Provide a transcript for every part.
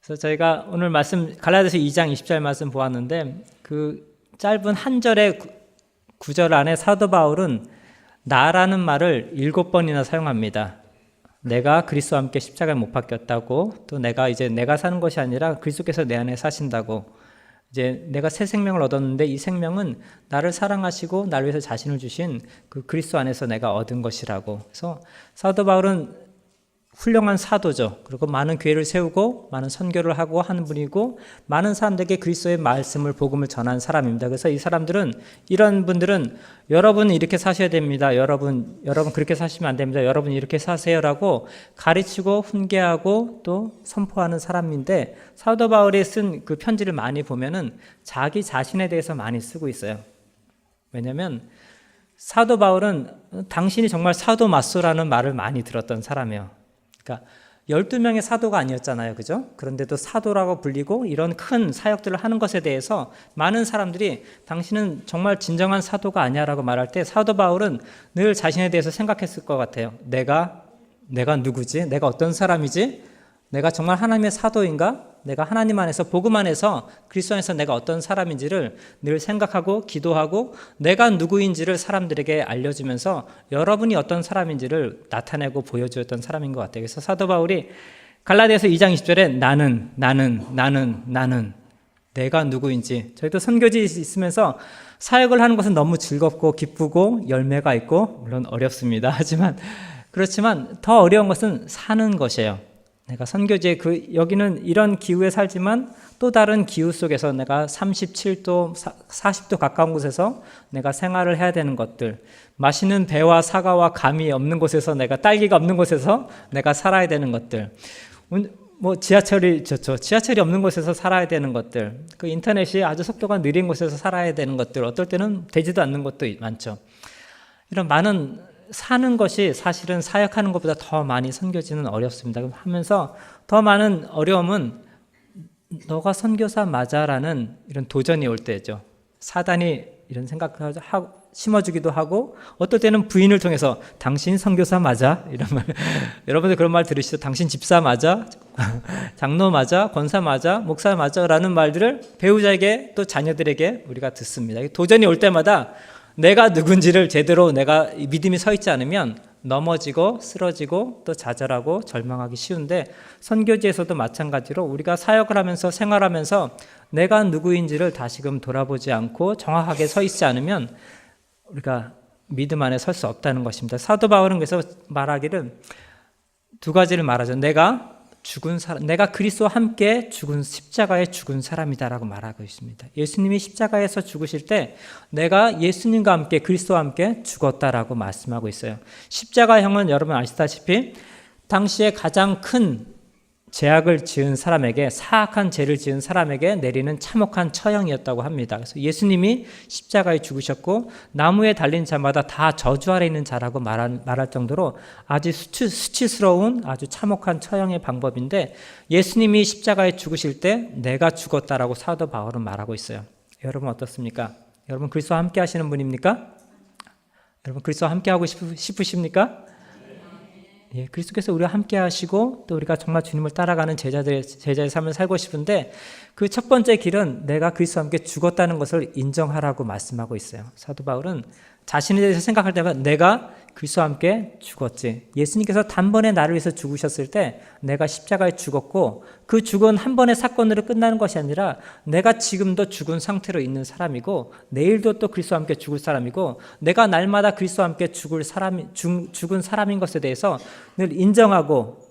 그래서 저희가 오늘 말씀 갈라디아서 2장 20절 말씀 보았는데 그 짧은 한 절의 구절 안에 사도 바울은 나라는 말을 7번이나 사용합니다. 내가 그리스도와 함께 십자가에 못 박혔다고, 또 내가 사는 것이 아니라 그리스도께서 내 안에 사신다고, 이제 내가 새 생명을 얻었는데 이 생명은 나를 사랑하시고 나를 위해서 자신을 주신 그 그리스도 안에서 내가 얻은 것이라고. 그래서 사도 바울은 훌륭한 사도죠. 그리고 많은 교회를 세우고 많은 선교를 하고 하는 분이고 많은 사람들에게 그리스도의 말씀을 복음을 전한 사람입니다. 그래서 이 사람들은 이런 분들은 여러분 이렇게 사셔야 됩니다. 여러분 그렇게 사시면 안 됩니다. 여러분 이렇게 사세요라고 가르치고 훈계하고 또 선포하는 사람인데 사도 바울이 쓴 그 편지를 많이 보면은 자기 자신에 대해서 많이 쓰고 있어요. 왜냐하면 사도 바울은 당신이 정말 사도 맞소라는 말을 많이 들었던 사람이에요. 그러니까 12명의 사도가 아니었잖아요. 그죠? 그런데도 사도라고 불리고 이런 큰 사역들을 하는 것에 대해서 많은 사람들이 당신은 정말 진정한 사도가 아니야라고 말할 때 사도 바울은 늘 자신에 대해서 생각했을 것 같아요. 내가 누구지? 내가 어떤 사람이지? 내가 정말 하나님의 사도인가? 내가 하나님 안에서 복음 안에서 그리스도 안에서 내가 어떤 사람인지를 늘 생각하고 기도하고 내가 누구인지를 사람들에게 알려주면서 여러분이 어떤 사람인지를 나타내고 보여주었던 사람인 것 같아요. 그래서 사도 바울이 갈라디아서 2장 20절에 나는 내가 누구인지, 저희도 선교지 있으면서 사역을 하는 것은 너무 즐겁고 기쁘고 열매가 있고 물론 어렵습니다. 그렇지만 더 어려운 것은 사는 것이에요. 내가 선교지에 여기는 이런 기후에 살지만 또 다른 기후 속에서 내가 37도, 40도 가까운 곳에서 내가 생활을 해야 되는 것들, 맛있는 배와 사과와 감이 없는 곳에서 딸기가 없는 곳에서 내가 살아야 되는 것들, 지하철이 없는 곳에서 살아야 되는 것들, 그 인터넷이 아주 속도가 느린 곳에서 살아야 되는 것들, 어떨 때는 되지도 않는 것도 많죠. 이런 많은 사는 것이 사실은 사역하는 것보다 더 많이 선교지는 어렵습니다. 하면서 더 많은 어려움은 너가 선교사 맞아라는 이런 도전이 올 때죠. 사단이 이런 생각을 심어주기도 하고 어떨 때는 부인을 통해서 당신 선교사 맞아? 이런 말 여러분들 그런 말 들으시죠? 당신 집사 맞아? 장로 맞아? 권사 맞아? 목사 맞아? 라는 말들을 배우자에게 또 자녀들에게 우리가 듣습니다. 도전이 올 때마다 내가 누군지를 제대로 내가 믿음이 서 있지 않으면 넘어지고 쓰러지고 또 좌절하고 절망하기 쉬운데 선교지에서도 마찬가지로 우리가 사역을 하면서 생활하면서 내가 누구인지를 다시금 돌아보지 않고 정확하게 서 있지 않으면 우리가 믿음 안에 설 수 없다는 것입니다. 사도 바울은 그래서 말하기를 두 가지를 말하죠. 내가 그리스도와 함께 십자가에 죽은 사람이다라고 말하고 있습니다. 예수님이 십자가에서 죽으실 때 내가 예수님과 함께 그리스도와 함께 죽었다라고 말씀하고 있어요. 십자가형은 여러분 아시다시피 당시에 가장 큰 죄악을 지은 사람에게, 사악한 죄를 지은 사람에게 내리는 참혹한 처형이었다고 합니다. 그래서 예수님이 십자가에 죽으셨고 나무에 달린 자마다 다 저주 아래 있는 자라고 말할 정도로 아주 수치스러운 아주 참혹한 처형의 방법인데 예수님이 십자가에 죽으실 때 내가 죽었다라고 사도 바울은 말하고 있어요. 여러분 어떻습니까? 여러분 그리스도와 함께 하시는 분입니까? 여러분 그리스도와 함께 하고 싶으십니까? 예, 그리스도께서 우리와 함께 하시고 또 우리가 정말 주님을 따라가는 제자의 삶을 살고 싶은데 그 첫 번째 길은 내가 그리스도와 함께 죽었다는 것을 인정하라고 말씀하고 있어요. 사도 바울은 자신에 대해서 생각할 때마다 내가 그리스도와 함께 죽었지. 예수님께서 단번에 나를 위해서 죽으셨을 때 내가 십자가에 죽었고 그 죽은 한 번의 사건으로 끝나는 것이 아니라 내가 지금도 죽은 상태로 있는 사람이고 내일도 또 그리스도와 함께 죽을 사람이고 내가 날마다 그리스도와 함께 죽은 사람인 것에 대해서 늘 인정하고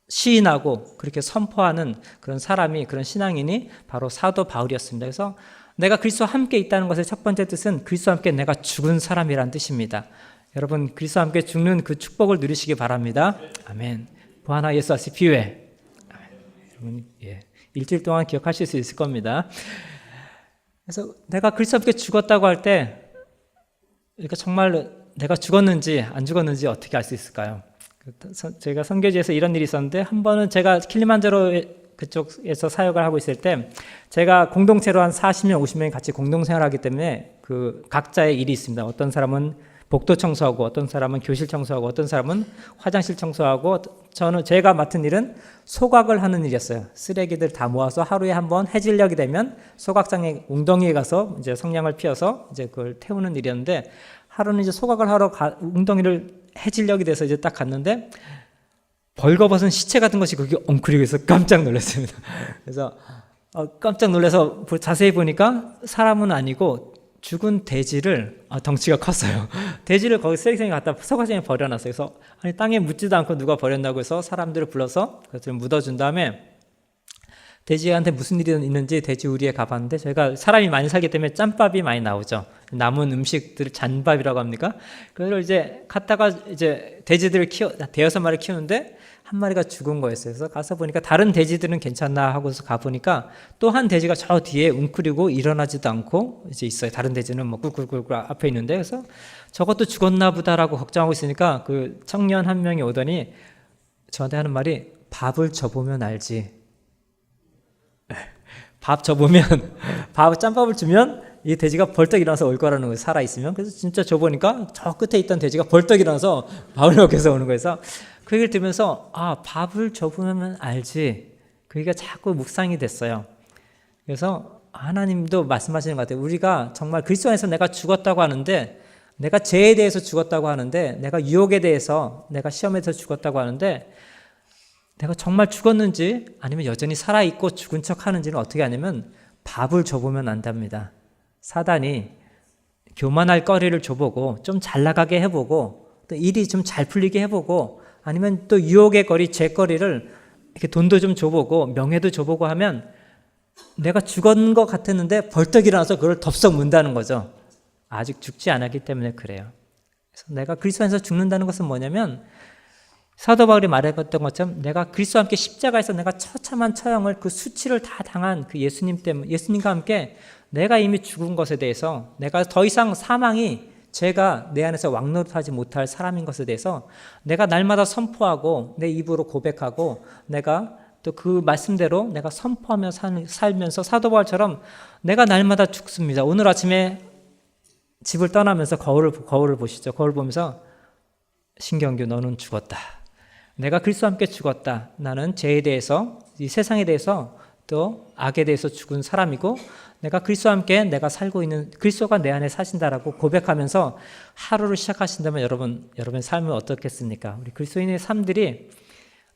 시인하고 그렇게 선포하는 그런 사람이, 그런 신앙인이 바로 사도 바울이었습니다. 그래서 내가 그리스도와 함께 있다는 것의 첫 번째 뜻은 그리스도와 함께 내가 죽은 사람이란 뜻입니다. 여러분 그리스도와 함께 죽는 그 축복을 누리시기 바랍니다. 아멘. 부하나 예수 아시피웨. 여러분 일주일 동안 기억하실 수 있을 겁니다. 그래서 내가 그리스도와 함께 죽었다고 할 때 그러니까 정말 내가 죽었는지 안 죽었는지 어떻게 알 수 있을까요? 제가 선교지에서 이런 일이 있었는데 한 번은 제가 킬리만자로 그쪽에서 사역을 하고 있을 때 제가 공동체로 한 40명, 50명이 같이 공동생활을 하기 때문에 그 각자의 일이 있습니다. 어떤 사람은 복도 청소하고, 어떤 사람은 교실 청소하고, 어떤 사람은 화장실 청소하고, 제가 맡은 일은 소각을 하는 일이었어요. 쓰레기들 다 모아서 하루에 한 번 해질녘이 되면 소각장에 웅덩이에 가서 이제 성냥을 피워서 이제 그걸 태우는 일이었는데, 하루는 이제 소각을 하러 웅덩이를 해질녘이 돼서 이제 딱 갔는데 벌거벗은 시체 같은 것이 거기 엉클리고 있어. 깜짝 놀랐습니다. 그래서 깜짝 놀라서 자세히 보니까 사람은 아니고 죽은 돼지를, 덩치가 컸어요. 돼지를 거기 쓰레기통에 갖다 소각장에 버려놨어요. 그래서 아니, 땅에 묻지도 않고 누가 버렸다고 해서 사람들을 불러서 그것을 묻어준 다음에 돼지한테 무슨 일이 있는지 돼지 우리에 가봤는데, 저희가 사람이 많이 살기 때문에 짬밥이 많이 나오죠. 남은 음식들을 잔밥이라고 합니까? 그래서 이제 갔다가 이제 돼지들을 대여섯 마리 키우는데 한 마리가 죽은 거였어요. 그래서 가서 보니까 다른 돼지들은 괜찮나 하고서 가보니까 또 한 돼지가 저 뒤에 웅크리고 일어나지도 않고 이제 있어요. 다른 돼지는 뭐 꿀꿀꿀꿀 앞에 있는데, 그래서 저것도 죽었나 보다라고 걱정하고 있으니까 그 청년 한 명이 오더니 저한테 하는 말이, 밥을 줘보면 알지. 밥 줘보면, 짬밥을 주면 이 돼지가 벌떡 일어나서 올 거라는 거예요. 살아있으면. 그래서 진짜 줘보니까 저 끝에 있던 돼지가 벌떡 일어나서 밥을 먹기 위해서 오는 거예요. 그 얘기를 들으면서 밥을 줘보면 알지. 그 얘기가 자꾸 묵상이 됐어요. 그래서 하나님도 말씀하시는 것 같아요. 우리가 정말 그리스도 안에서 내가 죽었다고 하는데, 내가 죄에 대해서 죽었다고 하는데, 내가 유혹에 대해서, 내가 시험에서 죽었다고 하는데, 내가 정말 죽었는지 아니면 여전히 살아있고 죽은 척 하는지는 어떻게 하냐면 밥을 줘보면 안답니다. 사단이 교만할 거리를 줘보고 좀 잘 나가게 해보고 또 일이 좀 잘 풀리게 해보고 아니면 또 유혹의 거리, 죄거리를 이렇게 돈도 좀 줘보고 명예도 줘보고 하면 내가 죽은 것 같았는데 벌떡 일어나서 그걸 덥석 문다는 거죠. 아직 죽지 않았기 때문에 그래요. 그래서 내가 그리스도 안에서 죽는다는 것은 뭐냐면, 사도 바울이 말했던 것처럼 내가 그리스도와 함께 십자가에서 내가 처참한 처형을, 그 수치를 다 당한 그 예수님 때문에, 예수님과 함께 내가 이미 죽은 것에 대해서, 내가 더 이상 사망이 죄가 내 안에서 왕노릇하지 못할 사람인 것에 대해서 내가 날마다 선포하고 내 입으로 고백하고 내가 또 그 말씀대로 내가 선포하며 살면서 사도 바울처럼 내가 날마다 죽습니다. 오늘 아침에 집을 떠나면서 거울을 보시죠. 거울 보면서 신경규 너는 죽었다. 내가 그리스도와 함께 죽었다. 나는 죄에 대해서, 이 세상에 대해서, 또 악에 대해서 죽은 사람이고 내가 그리스도와 함께 내가 살고 있는, 그리스도가 내 안에 사신다라고 고백하면서 하루를 시작하신다면 여러분의 삶은 어떻겠습니까? 우리 그리스도인의 삶들이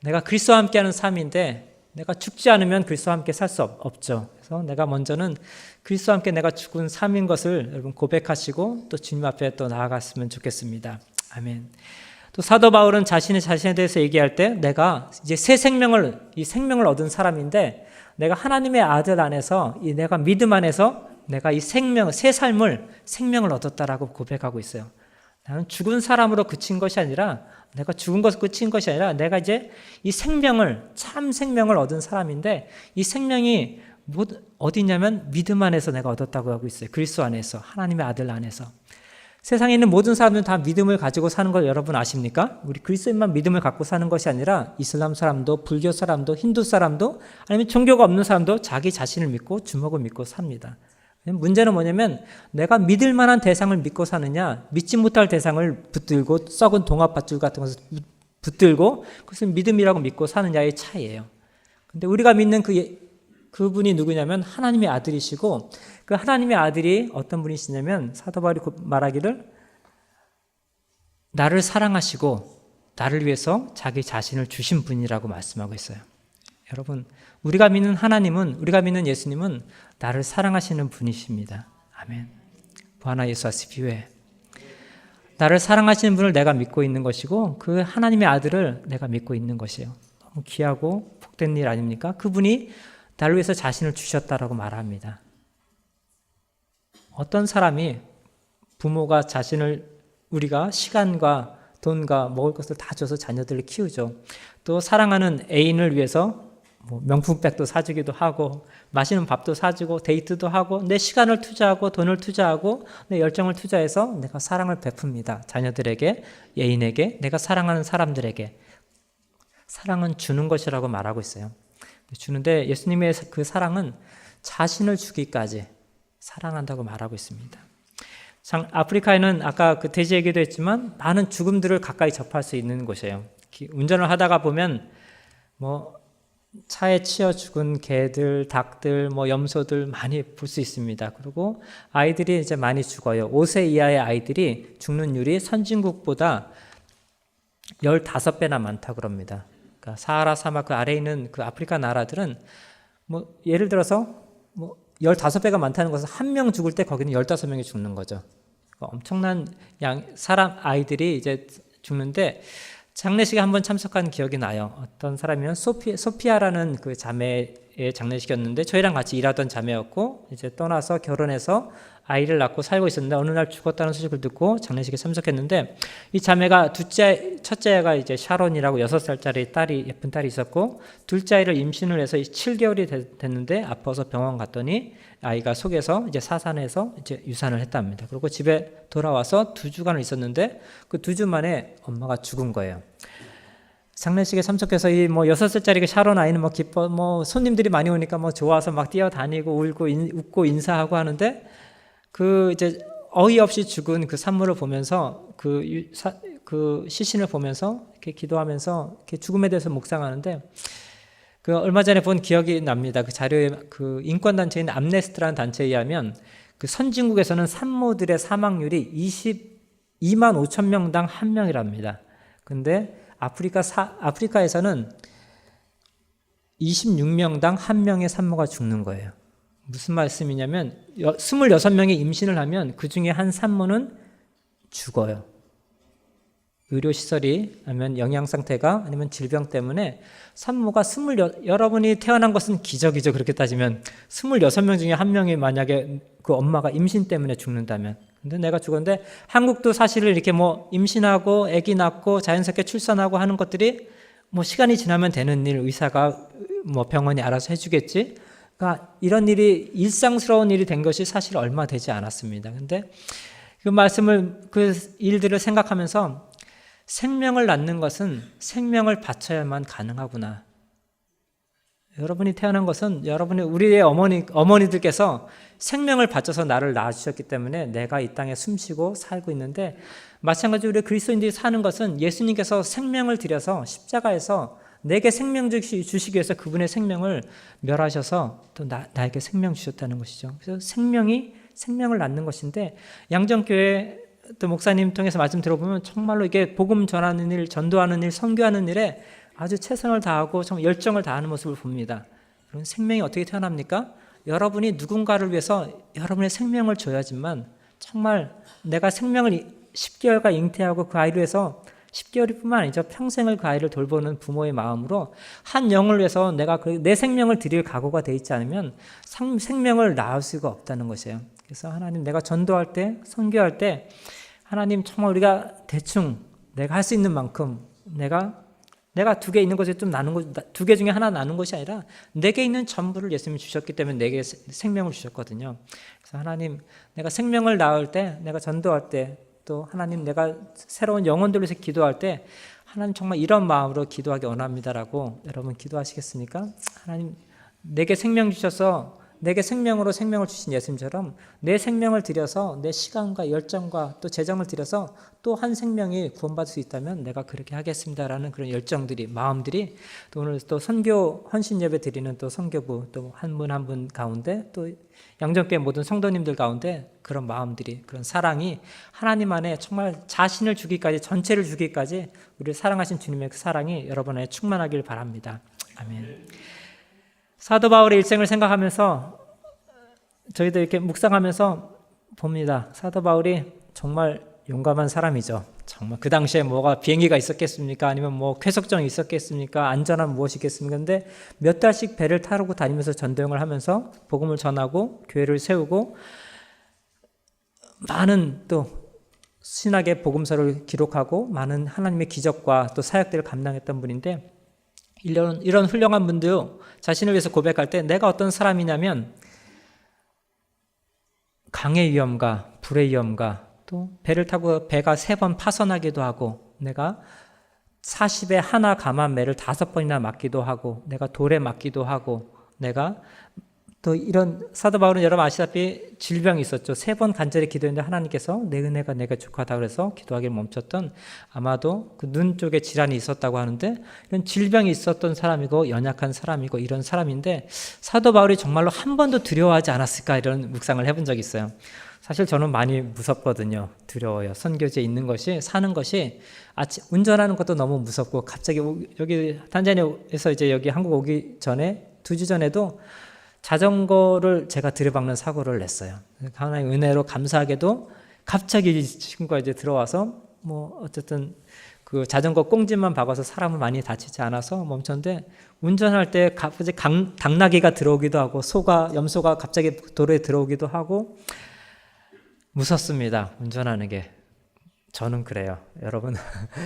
내가 그리스도와 함께하는 삶인데 내가 죽지 않으면 그리스도와 함께 살 수 없죠. 그래서 내가 먼저는 그리스도와 함께 내가 죽은 삶인 것을 여러분 고백하시고 또 주님 앞에 또 나아갔으면 좋겠습니다. 아멘. 또 사도 바울은 자신에 대해서 얘기할 때 내가 이제 이 생명을 얻은 사람인데 내가 하나님의 아들 안에서, 내가 믿음 안에서 내가 이 새 생명을 얻었다라고 고백하고 있어요. 나는 죽은 사람으로 그친 것이 아니라, 내가 죽은 것으로 그친 것이 아니라 내가 이제 이 참 생명을 얻은 사람인데, 이 생명이 어디 있냐면 믿음 안에서 내가 얻었다고 하고 있어요. 그리스도 안에서, 하나님의 아들 안에서. 세상에 있는 모든 사람들은 다 믿음을 가지고 사는 걸 여러분 아십니까? 우리 그리스도인만 믿음을 갖고 사는 것이 아니라 이슬람 사람도, 불교 사람도, 힌두 사람도, 아니면 종교가 없는 사람도 자기 자신을 믿고 주먹을 믿고 삽니다. 문제는 뭐냐면 내가 믿을 만한 대상을 믿고 사느냐, 믿지 못할 대상을 붙들고 썩은 동아밧줄 같은 것을 붙들고 그것을 믿음이라고 믿고 사느냐의 차이예요. 근데 우리가 믿는 그분이 누구냐면 하나님의 아들이시고, 그 하나님의 아들이 어떤 분이시냐면 사도 바울이 말하기를 나를 사랑하시고 나를 위해서 자기 자신을 주신 분이라고 말씀하고 있어요. 여러분, 우리가 믿는 하나님은, 우리가 믿는 예수님은 나를 사랑하시는 분이십니다. 아멘. 부하나 예수 아시피웨. 나를 사랑하시는 분을 내가 믿고 있는 것이고 그 하나님의 아들을 내가 믿고 있는 것이에요. 너무 귀하고 복된 일 아닙니까? 그분이 나를 위해서 자신을 주셨다라고 말합니다. 어떤 사람이 부모가 우리가 시간과 돈과 먹을 것을 다 줘서 자녀들을 키우죠. 또 사랑하는 애인을 위해서 명품백도 사주기도 하고 맛있는 밥도 사주고 데이트도 하고 내 시간을 투자하고 돈을 투자하고 내 열정을 투자해서 내가 사랑을 베풉니다. 자녀들에게, 애인에게, 내가 사랑하는 사람들에게. 사랑은 주는 것이라고 말하고 있어요. 주는데 예수님의 그 사랑은 자신을 주기까지 사랑한다고 말하고 있습니다. 아프리카에는 아까 그 돼지 얘기도 했지만 많은 죽음들을 가까이 접할 수 있는 곳이에요. 운전을 하다가 보면 뭐 차에 치여 죽은 개들, 닭들, 뭐 염소들 많이 볼 수 있습니다. 그리고 아이들이 이제 많이 죽어요. 5세 이하의 아이들이 죽는율이 선진국보다 15배나 많다고 그럽니다. 그러니까 사하라 사막 그 아래에 있는 그 아프리카 나라들은 뭐 예를 들어서 뭐 15배가 많다는 것은 한 명 죽을 때 거기는 15명이 죽는 거죠. 엄청난 사람 아이들이 이제 죽는데 장례식에 한번 참석한 기억이 나요. 어떤 사람이면 소피아라는 그 자매의 장례식이었는데 저희랑 같이 일하던 자매였고 이제 떠나서 결혼해서 아이를 낳고 살고 있었는데 어느 날 죽었다는 소식을 듣고 장례식에 참석했는데 이 자매가 첫째 애가 이제 샤론이라고 6살짜리 딸이 예쁜 딸이 있었고 둘째 아이를 임신을 해서 7개월이 됐는데 아파서 병원 갔더니 아이가 속에서 이제 사산해서 이제 유산을 했답니다. 그리고 집에 돌아와서 2주간을 있었는데 그 2주 만에 엄마가 죽은 거예요. 장례식에 참석해서 이 뭐 6살짜리 그 샤론 아이는 뭐 기뻐 뭐 손님들이 많이 오니까 뭐 좋아서 막 뛰어다니고 울고 웃고 인사하고 하는데 그 이제 어이없이 죽은 그 산모를 보면서 그 시신을 보면서 이렇게 기도하면서 이렇게 죽음에 대해서 묵상하는데 그 얼마 전에 본 기억이 납니다. 그 자료에 그 인권 단체인 암네스트라는 단체에 의하면 그 선진국에서는 산모들의 사망률이 22만 5천 명당 1명이랍니다. 근데 아프리카에서는 26명당 1명의 산모가 죽는 거예요. 무슨 말씀이냐면 26명이 임신을 하면 그 중에 한 산모는 죽어요. 의료시설이 아니면 영양상태가 아니면 질병 때문에 산모가 여러분이 태어난 것은 기적이죠. 그렇게 따지면 26명 중에 1명이 만약에 그 엄마가 임신 때문에 죽는다면 근데 내가 죽었는데 한국도 사실은 이렇게 뭐 임신하고 아기 낳고 자연스럽게 출산하고 하는 것들이 뭐 시간이 지나면 되는 일 의사가 뭐 병원이 알아서 해주겠지. 그러니까 이런 일이 일상스러운 일이 된 것이 사실 얼마 되지 않았습니다. 근데 그 일들을 생각하면서 생명을 낳는 것은 생명을 바쳐야만 가능하구나. 여러분이 태어난 것은 우리의 어머니들께서 생명을 바쳐서 나를 낳아주셨기 때문에 내가 이 땅에 숨쉬고 살고 있는데 마찬가지로 우리 그리스도인들이 사는 것은 예수님께서 생명을 들여서 십자가에서 내게 생명 주시기 위해서 그분의 생명을 멸하셔서 또 나에게 생명 주셨다는 것이죠. 그래서 생명을 낳는 것인데 양정교회 또 목사님 통해서 말씀 들어보면 정말로 이게 복음 전하는 일, 전도하는 일, 선교하는 일에 아주 최선을 다하고 좀 열정을 다하는 모습을 봅니다. 그럼 생명이 어떻게 태어납니까? 여러분이 누군가를 위해서 여러분의 생명을 줘야지만 정말 내가 생명을 10개월간 잉태하고 그 아이를 위해서 10개월이 뿐만 아니죠. 평생을 그 아이를 돌보는 부모의 마음으로 한 영을 위해서 내가 내 생명을 드릴 각오가 돼 있지 않으면 생명을 낳을 수가 없다는 것이에요. 그래서 하나님 내가 전도할 때 선교할 때 하나님 정말 우리가 대충 내가 할 수 있는 만큼 내가 2개 있는 것에 좀 나눈 것, 2개 중에 하나 나눈 것이 아니라 4개 있는 전부를 예수님이 주셨기 때문에 4개의 생명을 주셨거든요. 그래서 하나님 내가 생명을 낳을 때 내가 전도할 때 또 하나님 내가 새로운 영혼들을 위해서 기도할 때 하나님 정말 이런 마음으로 기도하기 원합니다라고 여러분 기도하시겠습니까? 하나님 내게 생명 주셔서 내게 생명으로 생명을 주신 예수님처럼 내 생명을 들여서 내 시간과 열정과 또 재정을 들여서 또 한 생명이 구원받을 수 있다면 내가 그렇게 하겠습니다라는 그런 열정들이 마음들이 또 오늘 또 선교 헌신 예배 드리는 또 선교부 또 한 분 한 분 가운데 또 양정교회 모든 성도님들 가운데 그런 마음들이 그런 사랑이 하나님 안에 정말 자신을 주기까지 전체를 주기까지 우리를 사랑하신 주님의 그 사랑이 여러분 안에 충만하길 바랍니다. 아멘. 사도 바울의 일생을 생각하면서 저희도 이렇게 묵상하면서 봅니다. 사도 바울이 정말 용감한 사람이죠. 정말 그 당시에 뭐가 비행기가 있었겠습니까? 아니면 뭐 쾌속정이 있었겠습니까? 안전한 무엇이겠습니까? 근데 몇 달씩 배를 타고 다니면서 전도행을 하면서 복음을 전하고 교회를 세우고 많은 또 신학의 복음서를 기록하고 많은 하나님의 기적과 또 사역들을 감당했던 분인데 이런 훌륭한 분도 자신을 위해서 고백할 때 내가 어떤 사람이냐면 강의 위험과 불의 위험과 또 배를 타고 배가 3번 파손하기도 하고 내가 40에 하나 감한 매를 5번이나 맞기도 하고 내가 돌에 맞기도 하고 내가 또 이런 사도 바울은 여러분 아시다시피 질병이 있었죠. 3번 간절히 기도했는데 하나님께서 내 은혜가 내게 족하다 그래서 기도하기를 멈췄던, 아마도 그 눈 쪽에 질환이 있었다고 하는데, 이런 질병이 있었던 사람이고 연약한 사람이고 이런 사람인데 사도 바울이 정말로 한 번도 두려워하지 않았을까, 이런 묵상을 해본 적이 있어요. 사실 저는 많이 무섭거든요. 두려워요. 선교지에 있는 것이, 사는 것이, 운전하는 것도 너무 무섭고, 갑자기 여기 탄자니아에서 이제 여기 한국 오기 전에 2주 전에도 자전거를 제가 들이박는 사고를 냈어요. 하나님의 은혜로 감사하게도 갑자기 이 친구가 이제 들어와서 뭐 어쨌든 그 자전거 꽁지만 박아서 사람을 많이 다치지 않아서 멈췄는데, 운전할 때 갑자기 당나귀가 들어오기도 하고 염소가 갑자기 도로에 들어오기도 하고 무섭습니다. 운전하는 게. 저는 그래요. 여러분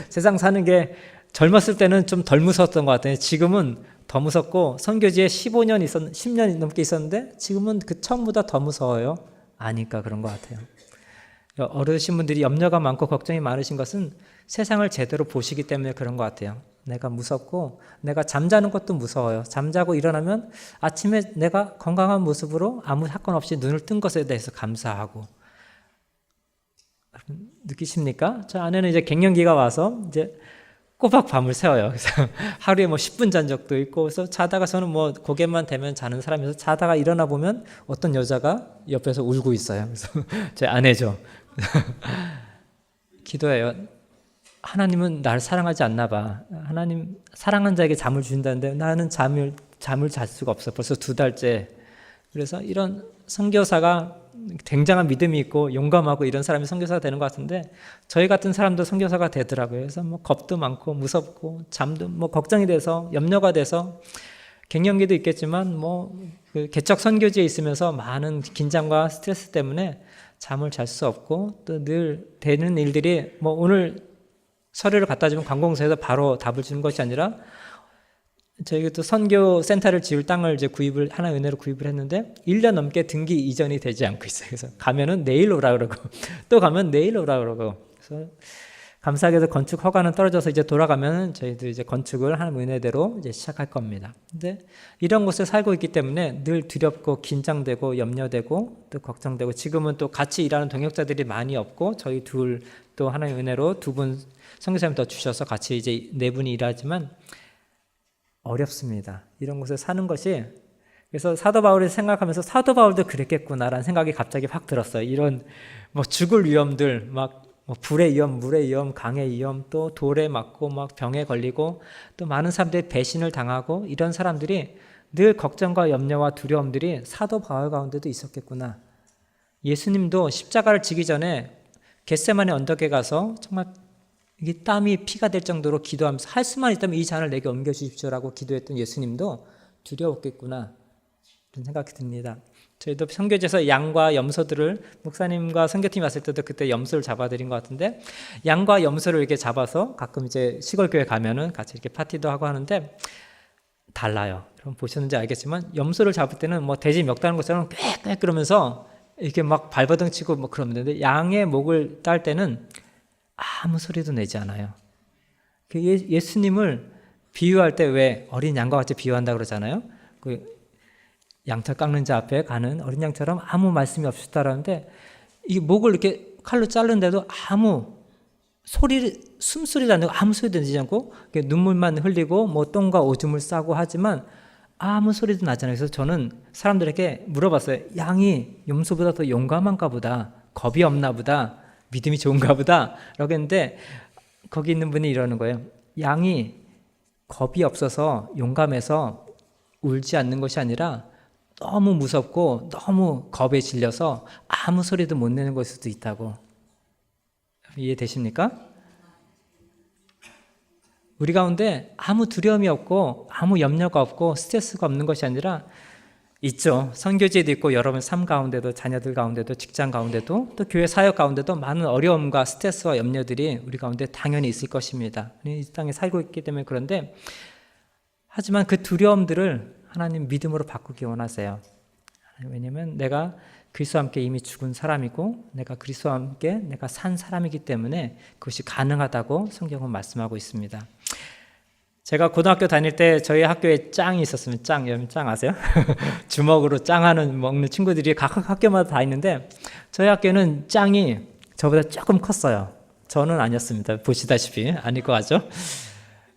세상 사는 게 젊었을 때는 좀 덜 무서웠던 것 같아요. 지금은 더 무섭고, 선교지에 10년 넘게 있었는데 지금은 그 처음보다 더 무서워요. 아니까 그런 것 같아요. 어르신 분들이 염려가 많고 걱정이 많으신 것은 세상을 제대로 보시기 때문에 그런 것 같아요. 내가 무섭고, 내가 잠자는 것도 무서워요. 잠자고 일어나면 아침에 내가 건강한 모습으로 아무 사건 없이 눈을 뜬 것에 대해서 감사하고. 느끼십니까? 저 아내는 이제 갱년기가 와서 이제 꼬박 밤을 새워요. 그래서 하루에 뭐 10분 잔 적도 있고, 그래서 자다가 저는 뭐 고개만 대면 자는 사람이어서 자다가 일어나 보면 어떤 여자가 옆에서 울고 있어요. 그래서 제 아내죠. 기도해요. 하나님은 나를 사랑하지 않나 봐. 하나님 사랑한 자에게 잠을 주신다는데 나는 잠을 잘 수가 없어. 벌써 2달째. 그래서 이런 선교사가 굉장한 믿음이 있고 용감하고 이런 사람이 선교사가 되는 것 같은데, 저희 같은 사람도 선교사가 되더라고요. 그래서 뭐 겁도 많고 무섭고 잠도 뭐 걱정이 돼서 염려가 돼서, 갱년기도 있겠지만 그 개척 선교지에 있으면서 많은 긴장과 스트레스 때문에 잠을 잘 수 없고, 또 늘 되는 일들이 뭐 오늘 서류를 갖다 주면 관공서에서 바로 답을 주는 것이 아니라, 저희가 또 선교 센터를 지을 땅을 이제 하나의 은혜로 구입을 했는데 1년 넘게 등기 이전이 되지 않고 있어요. 그래서 가면은 내일 오라 그러고 또 가면 내일 오라 그러고, 그래서 감사하게도 건축 허가는 떨어져서 이제 돌아가면 저희도 이제 건축을 하나님 은혜대로 이제 시작할 겁니다. 근데 이런 곳에 살고 있기 때문에 늘 두렵고 긴장되고 염려되고 또 걱정되고, 지금은 또 같이 일하는 동역자들이 많이 없고, 저희 둘 또 하나님 은혜로 2분 선교사님 더 주셔서 같이 이제 4분이 일하지만 어렵습니다. 이런 곳에 사는 것이. 그래서 사도 바울을 생각하면서 사도 바울도 그랬겠구나라는 생각이 갑자기 확 들었어요. 이런 뭐 죽을 위험들, 막 뭐 불의 위험, 물의 위험, 강의 위험, 또 돌에 맞고 막 병에 걸리고, 또 많은 사람들이 배신을 당하고, 이런 사람들이 늘 걱정과 염려와 두려움들이 사도 바울 가운데도 있었겠구나. 예수님도 십자가를 지기 전에 겟세마네 언덕에 가서 정말 이게 땀이 피가 될 정도로 기도하면서, 할 수만 있다면 이 잔을 내게 옮겨주십시오라고 기도했던 예수님도 두려웠겠구나, 이런 생각이 듭니다. 저희도 선교지에서 양과 염소들을, 목사님과 선교팀이 왔을 때도 그때 염소를 잡아드린 것 같은데, 양과 염소를 이렇게 잡아서 가끔 이제 시골교회 가면은 같이 이렇게 파티도 하고 하는데 달라요. 여러분 보셨는지 알겠지만, 염소를 잡을 때는 뭐 돼지 멱 다는 것처럼 꽥꽥 그러면서 이렇게 막 발버둥 치고 뭐 그러는데, 양의 목을 딸 때는 아무 소리도 내지 않아요. 예수님을 비유할 때 왜 어린 양과 같이 비유한다 그러잖아요. 그 양털 깎는 자 앞에 가는 어린 양처럼 아무 말씀이 없었다라는데, 이 목을 이렇게 칼로 자르는데도 아무 숨소리도 안 나고 아무 소리도 내지 않고 눈물만 흘리고 뭐 똥과 오줌을 싸고 하지만 아무 소리도 나지 않아요. 그래서 저는 사람들에게 물어봤어요. 양이 염소보다 더 용감한가 보다, 겁이 없나 보다, 믿음이 좋은가 보다 라고 했는데, 거기 있는 분이 이러는 거예요. 양이 겁이 없어서 용감해서 울지 않는 것이 아니라 너무 무섭고 너무 겁에 질려서 아무 소리도 못 내는 걸 수도 있다고. 이해되십니까? 우리 가운데 아무 두려움이 없고 아무 염려가 없고 스트레스가 없는 것이 아니라 있죠. 선교지에도 있고, 여러분 삶 가운데도, 자녀들 가운데도, 직장 가운데도, 또 교회 사역 가운데도 많은 어려움과 스트레스와 염려들이 우리 가운데 당연히 있을 것입니다. 이 땅에 살고 있기 때문에. 그런데 하지만 그 두려움들을 하나님 믿음으로 바꾸기 원하세요. 왜냐하면 내가 그리스도와 함께 이미 죽은 사람이고, 내가 그리스도와 함께 내가 산 사람이기 때문에 그것이 가능하다고 성경은 말씀하고 있습니다. 제가 고등학교 다닐 때 저희 학교에 짱이 있었습니다. 여러분 짱 아세요? 주먹으로 짱하는 먹는 친구들이 각 학교마다 다 있는데 저희 학교는 짱이 저보다 조금 컸어요. 저는 아니었습니다. 보시다시피 아닐 것 같죠?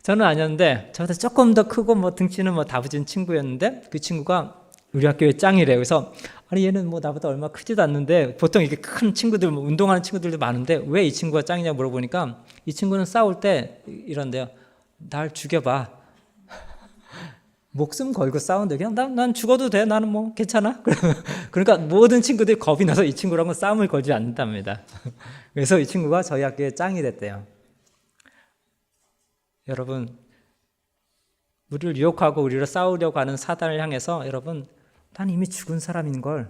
저는 아니었는데 저보다 조금 더 크고 뭐 등치는 뭐 다부진 친구였는데 그 친구가 우리 학교의 짱이래요. 그래서 아니 얘는 뭐 나보다 얼마 크지도 않는데 보통 이렇게 큰 친구들 뭐 운동하는 친구들도 많은데 왜 이 친구가 짱이냐 물어보니까 이 친구는 싸울 때 이런데요. 날 죽여봐. 목숨 걸고 싸우는데 그냥 난 죽어도 돼. 나는 뭐 괜찮아. 그러니까 모든 친구들이 겁이 나서 이 친구랑은 싸움을 걸지 않는답니다. 그래서 이 친구가 저희 학교의 짱이 됐대요. 여러분, 우리를 유혹하고 우리를 싸우려고 하는 사단을 향해서 여러분, 난 이미 죽은 사람인 걸.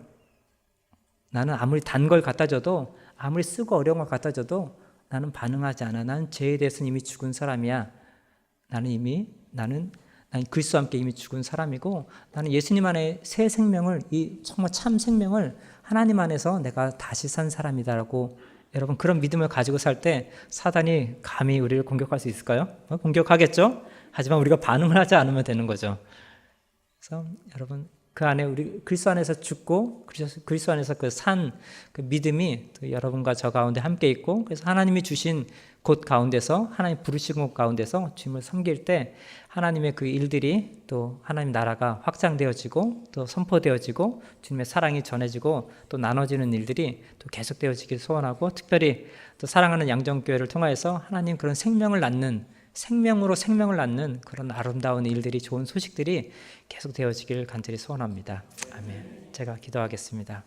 나는 아무리 단 걸 갖다 줘도 아무리 쓰고 어려운 걸 갖다 줘도 나는 반응하지 않아. 나는 죄에 대해서는 이미 죽은 사람이야. 나는 그리스도와 함께 이미 죽은 사람이고 나는 예수님 안에 새 생명을 이 정말 참 생명을 하나님 안에서 내가 다시 산 사람이다라고 여러분 그런 믿음을 가지고 살 때 사단이 감히 우리를 공격할 수 있을까요? 공격하겠죠? 하지만 우리가 반응을 하지 않으면 되는 거죠. 그래서 여러분 그 안에 우리 그리스도 안에서 죽고 그리스도 안에서 그 산 그 믿음이 또 여러분과 저 가운데 함께 있고 그래서 하나님이 주신 곳 가운데서 하나님 부르신 곳 가운데서 주님을 섬길 때 하나님의 그 일들이 또 하나님 나라가 확장되어지고 또 선포되어지고 주님의 사랑이 전해지고 또 나눠지는 일들이 또 계속되어지길 소원하고 특별히 또 사랑하는 양정교회를 통하여서 하나님 그런 생명을 낳는 생명으로 생명을 낳는 그런 아름다운 일들이 좋은 소식들이 계속 되어지길 간절히 소원합니다. 아멘. 제가 기도하겠습니다.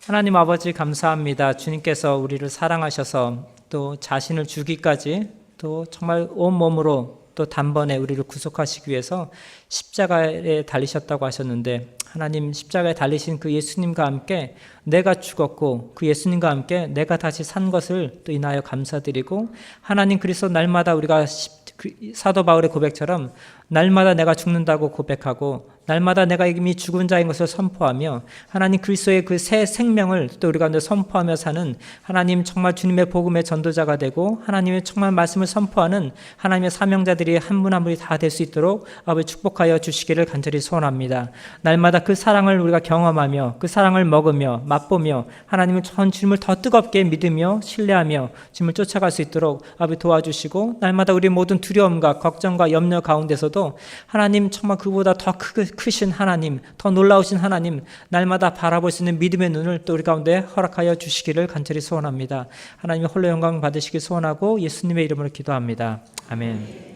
하나님 아버지 감사합니다. 주님께서 우리를 사랑하셔서 또 자신을 주기까지 또 정말 온몸으로 또 단번에 우리를 구속하시기 위해서 십자가에 달리셨다고 하셨는데 하나님 십자가에 달리신 그 예수님과 함께 내가 죽었고 그 예수님과 함께 내가 다시 산 것을 또 인하여 감사드리고 하나님 그리스도 날마다 우리가 사도 바울의 고백처럼 날마다 내가 죽는다고 고백하고 날마다 내가 이미 죽은 자인 것을 선포하며 하나님 그리스도의 그 새 생명을 또 우리 가운데 선포하며 사는 하나님 정말 주님의 복음의 전도자가 되고 하나님의 정말 말씀을 선포하는 하나님의 사명자들이 한 분 한 분이 다 될 수 있도록 아버지 축복하여 주시기를 간절히 소원합니다. 날마다 그 사랑을 우리가 경험하며 그 사랑을 먹으며 맛보며 하나님을 전 주님을 더 뜨겁게 믿으며 신뢰하며 주님을 쫓아갈 수 있도록 아버지 도와주시고 날마다 우리 모든 두려움과 걱정과 염려 가운데서도 하나님 정말 그보다 더 크신 하나님 더 놀라우신 하나님 날마다 바라볼 수 있는 믿음의 눈을 또 우리 가운데 허락하여 주시기를 간절히 소원합니다. 하나님의 홀로 영광 받으시길 소원하고 예수님의 이름으로 기도합니다. 아멘.